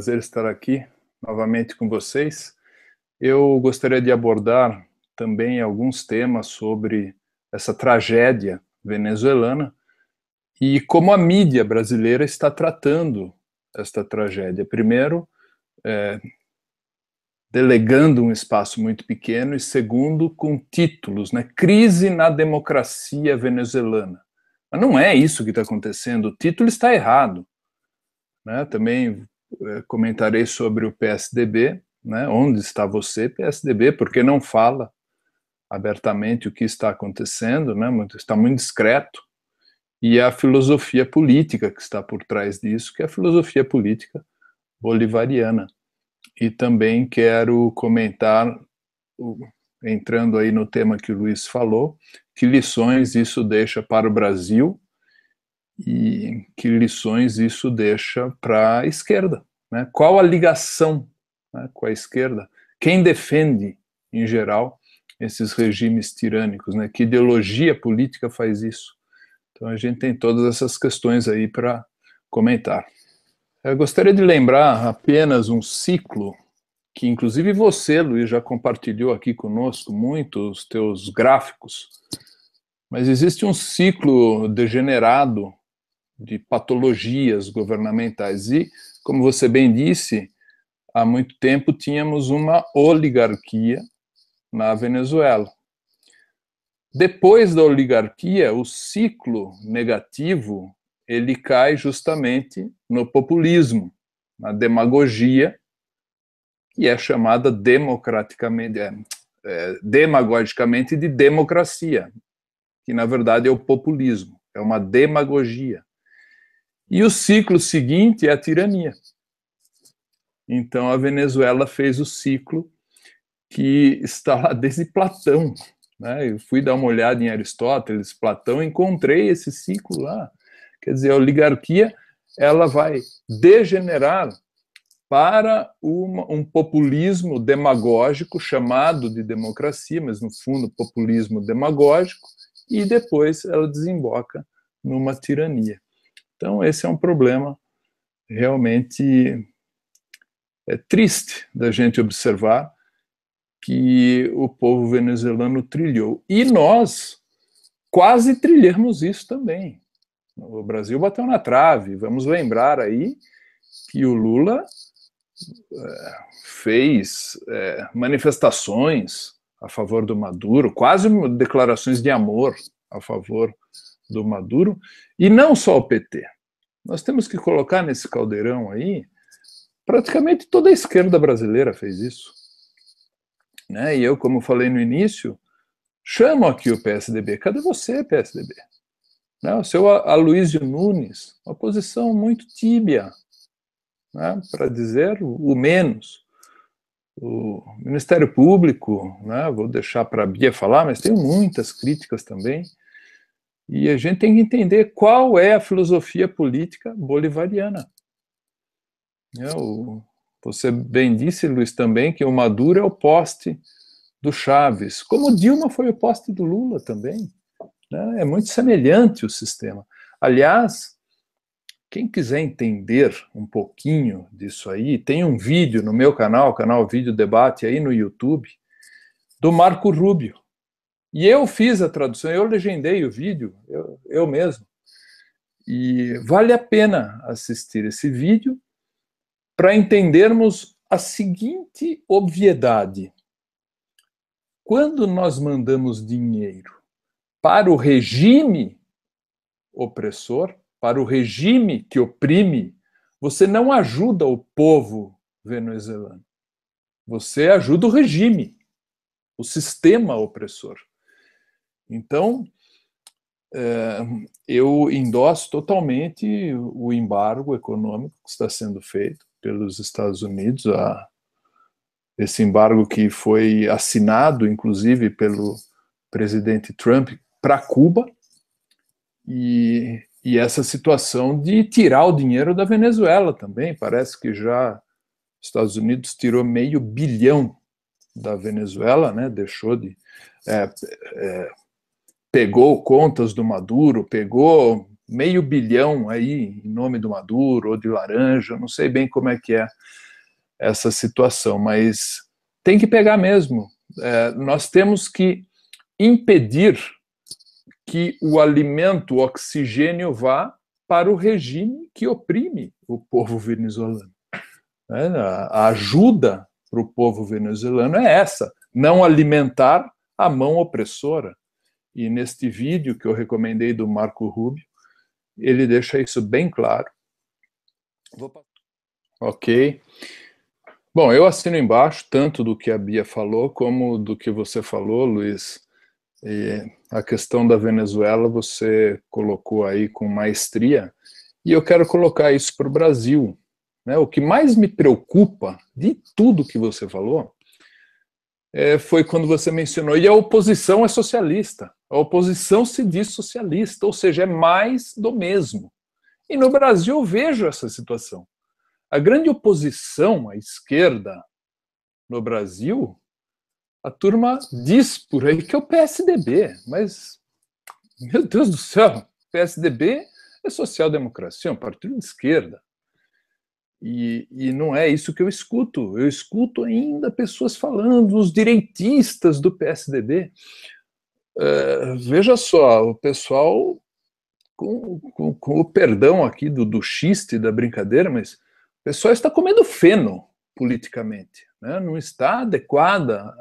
Prazer estar aqui novamente com vocês. Eu gostaria de abordar também alguns temas sobre essa tragédia venezuelana e como a mídia brasileira está tratando esta tragédia. Primeiro, delegando um espaço muito pequeno e segundo, com títulos, né? Crise na democracia venezuelana. Mas não é isso que está acontecendo, o título está errado. Né? Também comentarei sobre o PSDB, né? Onde está você, PSDB, porque não fala abertamente o que está acontecendo, né? Está muito discreto, e a filosofia política que está por trás disso, que é a filosofia política bolivariana. E também quero comentar, entrando aí no tema que o Luiz falou, que lições isso deixa para o Brasil e que lições isso deixa para a esquerda. Né? Qual a ligação, né, com a esquerda? Quem defende, em geral, esses regimes tirânicos? Né? Que ideologia política faz isso? Então a gente tem todas essas questões aí para comentar. Eu gostaria de lembrar apenas um ciclo que, inclusive, você, Luiz, já compartilhou aqui conosco muito os teus gráficos, mas existe um ciclo degenerado de patologias governamentais. E, como você bem disse, há muito tempo tínhamos uma oligarquia na Venezuela. Depois da oligarquia, o ciclo negativo ele cai justamente no populismo, na demagogia, que é chamada demagogicamente de democracia, que na verdade é o populismo, é uma demagogia. E o ciclo seguinte é a tirania. Então a Venezuela fez o ciclo que está lá desde Platão. Né? Eu fui dar uma olhada em Aristóteles, Platão, encontrei esse ciclo lá. Quer dizer, a oligarquia ela vai degenerar para um populismo demagógico chamado de democracia, mas no fundo populismo demagógico, e depois ela desemboca numa tirania. Então esse é um problema realmente triste da gente observar que o povo venezuelano trilhou. E nós quase trilhamos isso também. O Brasil bateu na trave. Vamos lembrar aí que o Lula fez manifestações a favor do Maduro, quase declarações de amor a favor do Maduro, e não só o PT. Nós temos que colocar nesse caldeirão aí, praticamente toda a esquerda brasileira fez isso. Né? E eu, como falei no início, chamo aqui o PSDB. Cadê você, PSDB? Né? O seu Aloysio Nunes, uma posição muito tíbia, né? Para dizer o menos. O Ministério Público, né? Vou deixar para a Bia falar, mas tem muitas críticas também. E a gente tem que entender qual é a filosofia política bolivariana. Você bem disse, Luiz, também, que o Maduro é o poste do Chaves, como o Dilma foi o poste do Lula também. Né? É muito semelhante o sistema. Aliás, quem quiser entender um pouquinho disso aí, tem um vídeo no meu canal, canal Vídeo Debate aí no YouTube, do Marco Rubio. E eu fiz a tradução, eu legendei o vídeo, eu mesmo. E vale a pena assistir esse vídeo para entendermos a seguinte obviedade. Quando nós mandamos dinheiro para o regime opressor, para o regime que oprime, você não ajuda o povo venezuelano. Você ajuda o regime, o sistema opressor. Então, eu endosso totalmente o embargo econômico que está sendo feito pelos Estados Unidos, esse embargo que foi assinado, inclusive, pelo presidente Trump para Cuba, e essa situação de tirar o dinheiro da Venezuela também. Parece que já os Estados Unidos tirou $500 bilhão da Venezuela, né? Deixou pegou contas do Maduro, pegou meio bilhão aí em nome do Maduro ou de laranja, não sei bem como é que é essa situação, mas tem que pegar mesmo. Nós temos que impedir que o alimento, o oxigênio vá para o regime que oprime o povo venezuelano. A ajuda para o povo venezuelano é essa, não alimentar a mão opressora. E neste vídeo que eu recomendei do Marco Rubio, ele deixa isso bem claro. Ok. Bom, eu assino embaixo tanto do que a Bia falou como do que você falou, Luiz. E a questão da Venezuela você colocou aí com maestria, e eu quero colocar isso para o Brasil. O que mais me preocupa de tudo que você falou foi quando você mencionou, e a oposição é socialista, a oposição se diz socialista, ou seja, é mais do mesmo. E no Brasil eu vejo essa situação. A grande oposição à esquerda no Brasil, a turma diz por aí que é o PSDB, mas, meu Deus do céu, PSDB é social-democracia, é um partido de esquerda. E não é isso que eu escuto. Eu escuto ainda pessoas falando, os direitistas do PSDB. Veja só, o pessoal, com o perdão aqui do xiste, da brincadeira, mas o pessoal está comendo feno politicamente, né? Não está adequada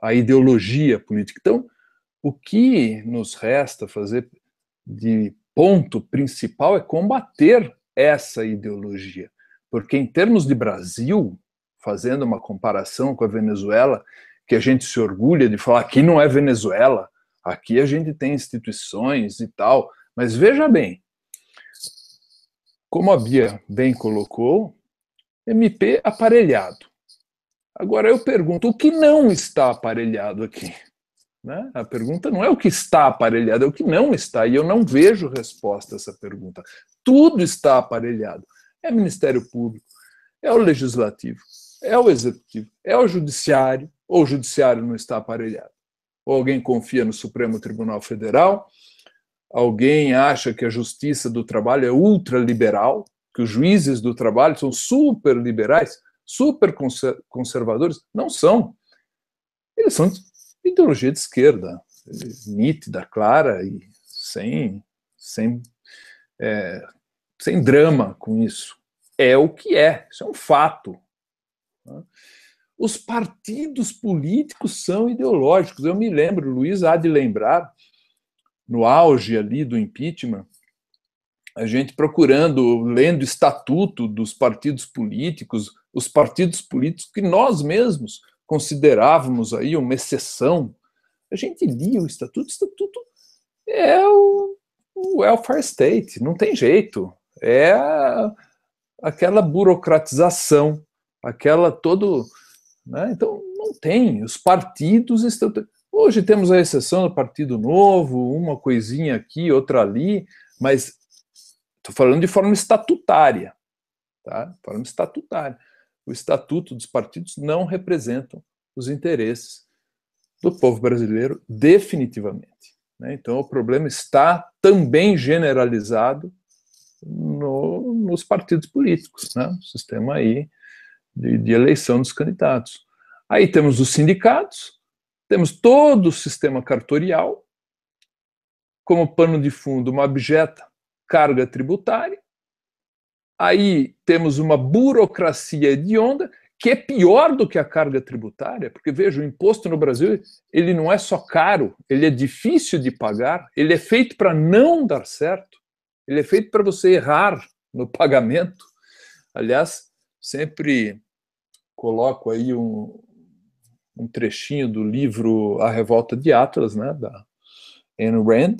à ideologia política. Então, o que nos resta fazer de ponto principal é combater essa ideologia, porque em termos de Brasil, fazendo uma comparação com a Venezuela, que a gente se orgulha de falar, aqui não é Venezuela, aqui a gente tem instituições e tal, mas veja bem, como a Bia bem colocou, MP aparelhado. Agora eu pergunto, o que não está aparelhado aqui? Né? A pergunta não é o que está aparelhado, é o que não está, e eu não vejo resposta a essa pergunta. Tudo está aparelhado. É o Ministério Público, é o Legislativo, é o Executivo, é o Judiciário, ou o Judiciário não está aparelhado. Ou alguém confia no Supremo Tribunal Federal, alguém acha que a Justiça do Trabalho é ultraliberal, que os juízes do trabalho são super liberais, super conservadores. Não são. Eles são ideologia de esquerda, nítida, clara e sem drama com isso. É o que é, isso é um fato. Os partidos políticos são ideológicos. Eu me lembro, Luiz há de lembrar, no auge ali do impeachment, a gente procurando, lendo o estatuto dos partidos políticos, os partidos políticos que nós mesmos considerávamos aí uma exceção. A gente lia o estatuto é o welfare state, não tem jeito. É aquela burocratização, aquela todo... Né? Então, não tem. Os partidos estão... Hoje temos a exceção do Partido Novo, uma coisinha aqui, outra ali, mas estou falando de forma estatutária. Tá? Forma estatutária. O estatuto dos partidos não representam os interesses do povo brasileiro definitivamente. Né? Então, o problema está também generalizado nos partidos políticos, né? O sistema aí de eleição dos candidatos. Aí temos os sindicatos, temos todo o sistema cartorial, como pano de fundo uma abjeta carga tributária. Aí temos uma burocracia hedionda, que é pior do que a carga tributária, porque, veja, o imposto no Brasil, ele não é só caro, ele é difícil de pagar, ele é feito para não dar certo, ele é feito para você errar no pagamento. Aliás, sempre coloco aí um trechinho do livro A Revolta de Atlas, né, da Ayn Rand,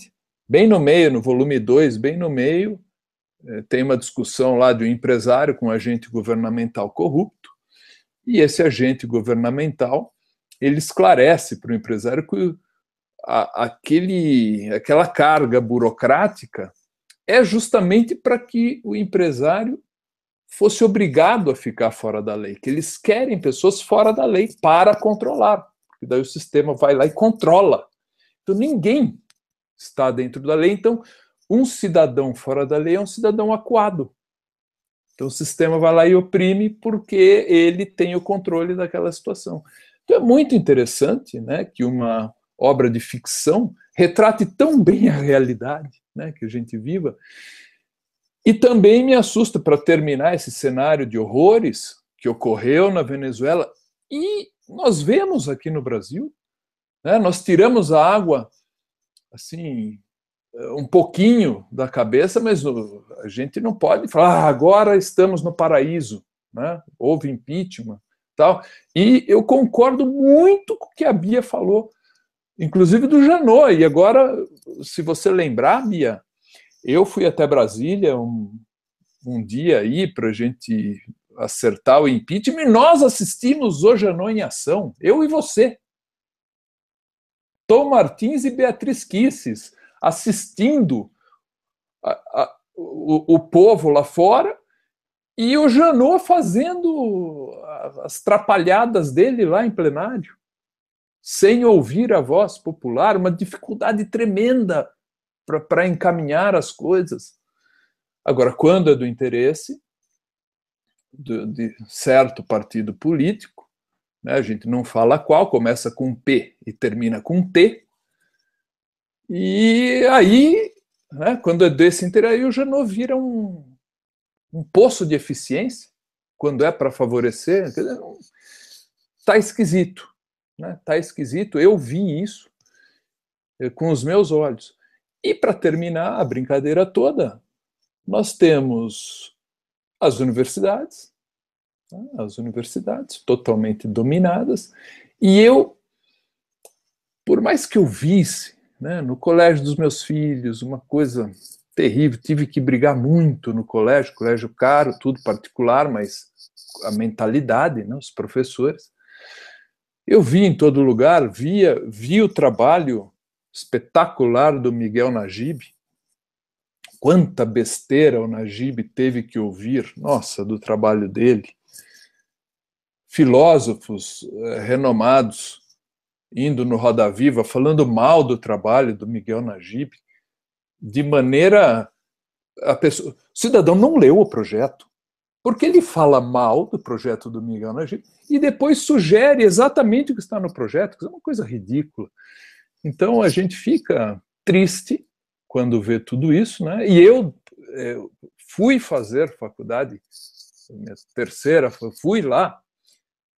bem no meio, no volume 2, bem no meio, tem uma discussão lá de um empresário com um agente governamental corrupto, e esse agente governamental, ele esclarece para o empresário que aquela carga burocrática é justamente para que o empresário fosse obrigado a ficar fora da lei, que eles querem pessoas fora da lei para controlar, e daí o sistema vai lá e controla. Então ninguém está dentro da lei. Então um cidadão fora da lei é um cidadão acuado. Então o sistema vai lá e oprime porque ele tem o controle daquela situação. Então é muito interessante, né, que uma obra de ficção retrate tão bem a realidade, né, que a gente viva. E também me assusta, para terminar esse cenário de horrores que ocorreu na Venezuela, e nós vemos aqui no Brasil, né, nós tiramos a água assim um pouquinho da cabeça, mas a gente não pode falar, agora estamos no paraíso, né? Houve impeachment, tal. E eu concordo muito com o que a Bia falou, inclusive do Janot. E agora, se você lembrar, Bia, eu fui até Brasília um dia aí para a gente acertar o impeachment, e nós assistimos o Janot em ação, eu e você. Tom Martins e Beatriz Kisses assistindo o povo lá fora, e o Janot fazendo as trapalhadas dele lá em plenário, sem ouvir a voz popular, uma dificuldade tremenda para encaminhar as coisas. Agora, quando é do interesse de certo partido político, né, a gente não fala qual, começa com P e termina com T, e aí, né, quando é desse interesse, aí o Janot vira um poço de eficiência, quando é para favorecer. Está esquisito, né? Tá esquisito. Eu vi isso com os meus olhos. E para terminar a brincadeira toda, nós temos as universidades totalmente dominadas, e eu, por mais que eu visse, né, no colégio dos meus filhos, uma coisa terrível, tive que brigar muito no colégio caro, tudo particular, mas a mentalidade, né, os professores. Eu vi em todo lugar, vi o trabalho espetacular do Miguel Najib. Quanta besteira o Najib teve que ouvir, nossa, do trabalho dele. Filósofos renomados indo no Roda Viva, falando mal do trabalho do Miguel Najib, de maneira... o cidadão não leu o projeto, porque ele fala mal do projeto do Miguel Najib e depois sugere exatamente o que está no projeto, que é uma coisa ridícula. Então a gente fica triste quando vê tudo isso, né? E eu fui fazer faculdade, minha terceira, fui lá,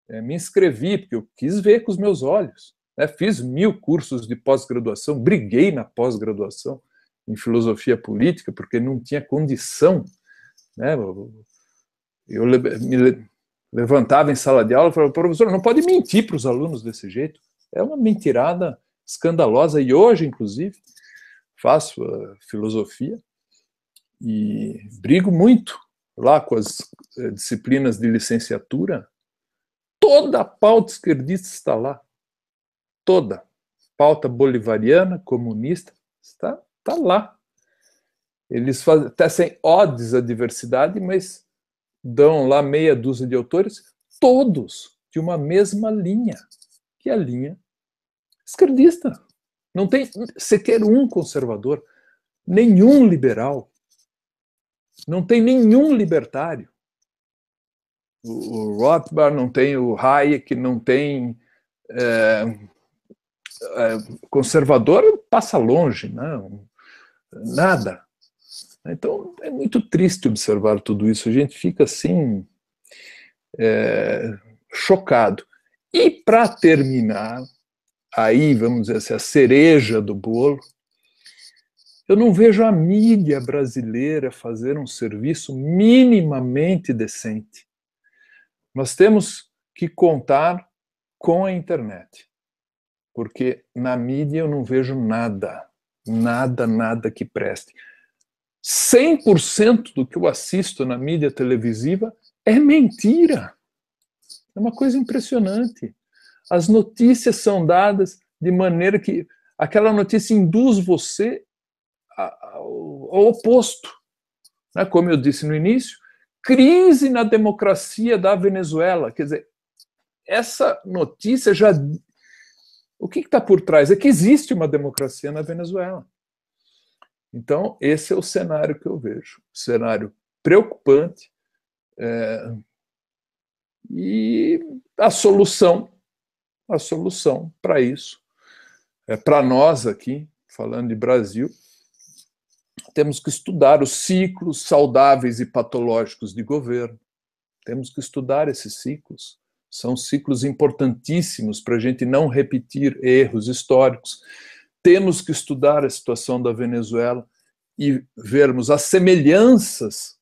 me inscrevi, porque eu quis ver com os meus olhos. Fiz 1000 cursos de pós-graduação, briguei na pós-graduação em filosofia política, porque não tinha condição, né? Eu me levantava em sala de aula e falava, professor, não pode mentir para os alunos desse jeito. É uma mentirada escandalosa. E hoje, inclusive, faço filosofia e brigo muito lá com as disciplinas de licenciatura. Toda a pauta esquerdista está lá. Toda. Pauta bolivariana, comunista, está lá. Eles tecem odes à diversidade, mas dão lá meia dúzia de autores, todos de uma mesma linha, que é a linha esquerdista. Não tem sequer um conservador, nenhum liberal, não tem nenhum libertário. O Rothbard não tem, o Hayek não tem, conservador passa longe, não, nada. Então é muito triste observar tudo isso, a gente fica assim, chocado. E para terminar, aí vamos dizer assim, a cereja do bolo, eu não vejo a mídia brasileira fazer um serviço minimamente decente. Nós temos que contar com a internet, porque na mídia eu não vejo nada que preste. 100% do que eu assisto na mídia televisiva é mentira. É uma coisa impressionante. As notícias são dadas de maneira que aquela notícia induz você ao oposto. Como eu disse no início, crise na democracia da Venezuela. Quer dizer, essa notícia já... O que está por trás? É que existe uma democracia na Venezuela. Então, esse é o cenário que eu vejo, cenário preocupante, e a solução para isso, para nós aqui, falando de Brasil, temos que estudar os ciclos saudáveis e patológicos de governo, temos que estudar esses ciclos, são ciclos importantíssimos para a gente não repetir erros históricos. Temos que estudar a situação da Venezuela e vermos as semelhanças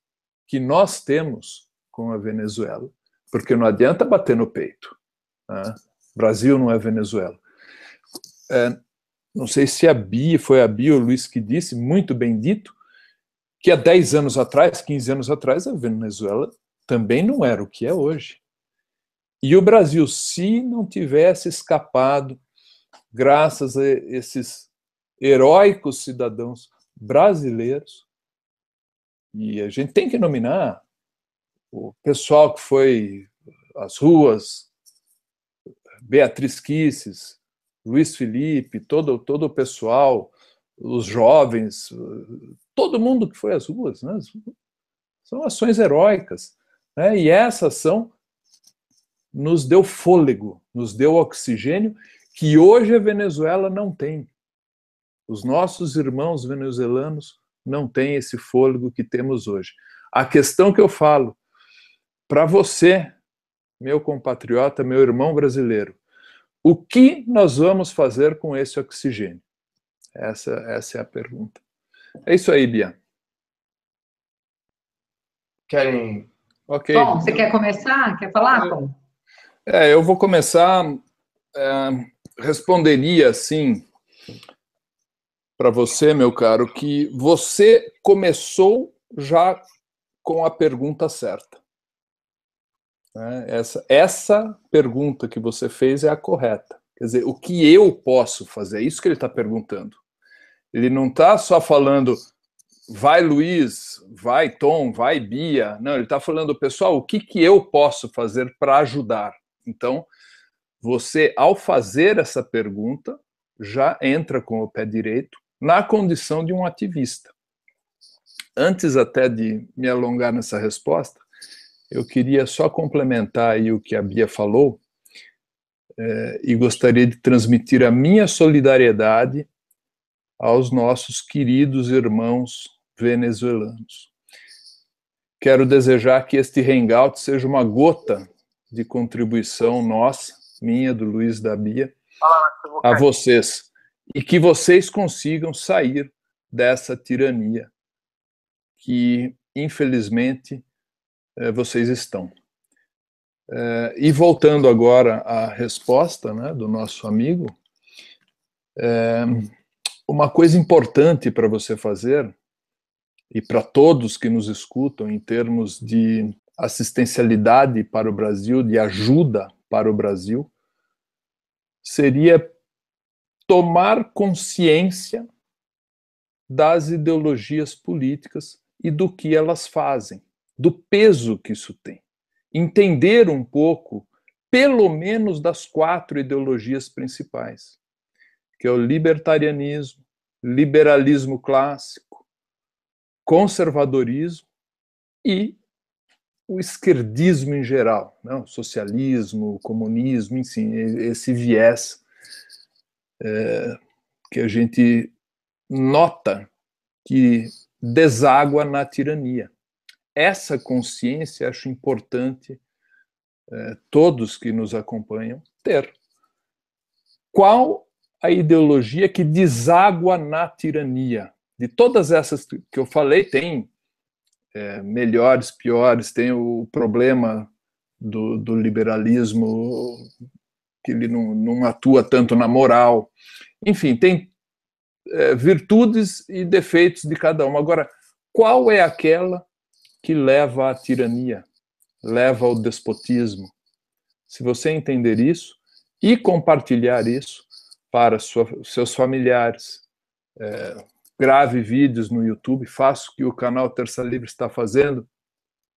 que nós temos com a Venezuela, porque não adianta bater no peito, né? Brasil não é Venezuela. Não sei se foi a Bia ou o Luiz que disse, muito bem dito, que há 10 anos atrás, 15 anos atrás, a Venezuela também não era o que é hoje. E o Brasil, se não tivesse escapado, graças a esses heróicos cidadãos brasileiros, e a gente tem que nominar o pessoal que foi às ruas, Beatriz Kisses, Luiz Felipe, todo o pessoal, os jovens, todo mundo que foi às ruas, né? São ações heróicas, né? E essa ação nos deu fôlego, nos deu oxigênio, que hoje a Venezuela não tem. Os nossos irmãos venezuelanos não têm esse fôlego que temos hoje. A questão que eu falo para você, meu compatriota, meu irmão brasileiro, o que nós vamos fazer com esse oxigênio? Essa é a pergunta. É isso aí, Bia. Querem... Ok. Bom, você quer começar? Quer falar, Tom? Eu vou começar, responderia assim para você, meu caro, que você começou já com a pergunta certa. Essa pergunta que você fez é a correta. Quer dizer, o que eu posso fazer? É isso que ele está perguntando. Ele não está só falando, vai Luiz, vai Tom, vai Bia. Não, ele está falando, pessoal, o que eu posso fazer para ajudar? Então, você, ao fazer essa pergunta, já entra com o pé direito na condição de um ativista. Antes até de me alongar nessa resposta, eu queria só complementar aí o que a Bia falou, e gostaria de transmitir a minha solidariedade aos nossos queridos irmãos venezuelanos. Quero desejar que este hangout seja uma gota de contribuição nossa, minha, do Luiz, da Bia, a vocês, e que vocês consigam sair dessa tirania que, infelizmente, vocês estão. E voltando agora à resposta, né, do nosso amigo, uma coisa importante para você fazer, e para todos que nos escutam em termos de assistencialidade para o Brasil, de ajuda para o Brasil, seria tomar consciência das ideologias políticas e do que elas fazem, do peso que isso tem. Entender um pouco, pelo menos, das 4 ideologias principais, que é o libertarianismo, liberalismo clássico, conservadorismo e o esquerdismo em geral, não? O socialismo, o comunismo, enfim, esse viés que a gente nota que deságua na tirania. Essa consciência acho importante todos que nos acompanham ter. Qual a ideologia que deságua na tirania? De todas essas que eu falei, tem melhores, piores, tem o problema do liberalismo, que ele não atua tanto na moral. Enfim, tem virtudes e defeitos de cada uma. Agora, qual é aquela que leva à tirania, leva ao despotismo? Se você entender isso e compartilhar isso para seus familiares, grave vídeos no YouTube, faça o que o canal Terça Livre está fazendo,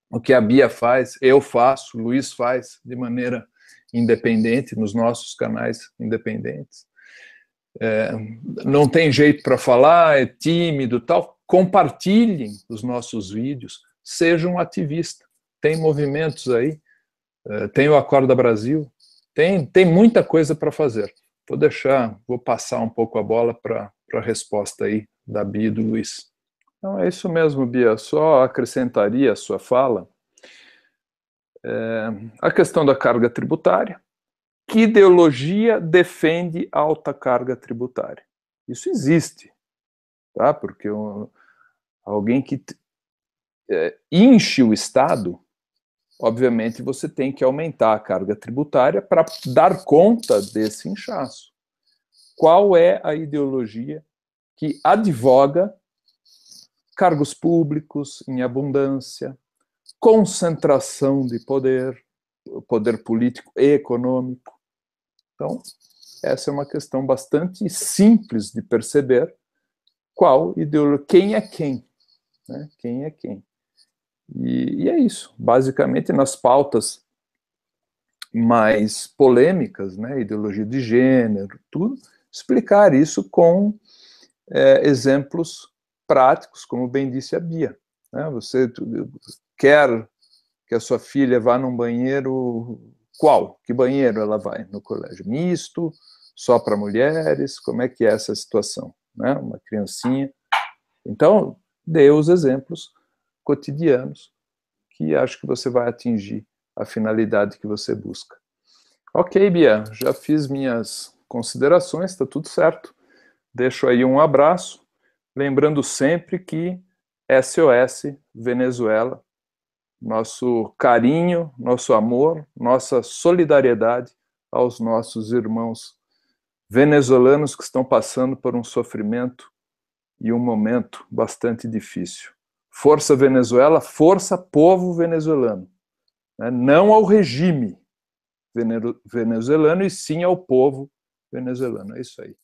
o que a Bia faz, eu faço, o Luiz faz de maneira independente, nos nossos canais independentes. não tem jeito para falar, é tímido, tal, compartilhem os nossos vídeos, sejam ativistas. Tem movimentos aí, tem o Acorda Brasil, tem muita coisa para fazer. Vou passar um pouco a bola para a resposta aí da Bia e do Luiz. Então é isso mesmo, Bia, só acrescentaria a sua fala a questão da carga tributária. Que ideologia defende alta carga tributária? Isso existe, tá? Porque alguém que enche o Estado, obviamente você tem que aumentar a carga tributária para dar conta desse inchaço. Qual é a ideologia que advoga cargos públicos em abundância, concentração de poder político e econômico? Então, essa é uma questão bastante simples de perceber qual ideologia, quem é quem, né? Quem é quem. E é isso, basicamente nas pautas mais polêmicas, né, ideologia de gênero, tudo, explicar isso com exemplos práticos, como bem disse a Bia, né? Você quer que a sua filha vá num banheiro, qual? Que banheiro ela vai? No colégio misto, só para mulheres? Como é que é essa situação, né? Uma criancinha. Então, dê os exemplos cotidianos que acho que você vai atingir a finalidade que você busca. Ok, Bia, já fiz minhas considerações, está tudo certo. Deixo aí um abraço, lembrando sempre que SOS Venezuela, nosso carinho, nosso amor, nossa solidariedade aos nossos irmãos venezuelanos que estão passando por um sofrimento e um momento bastante difícil. Força Venezuela, força povo venezuelano, né? Não ao regime venezuelano, e sim ao povo venezuelano. É isso aí.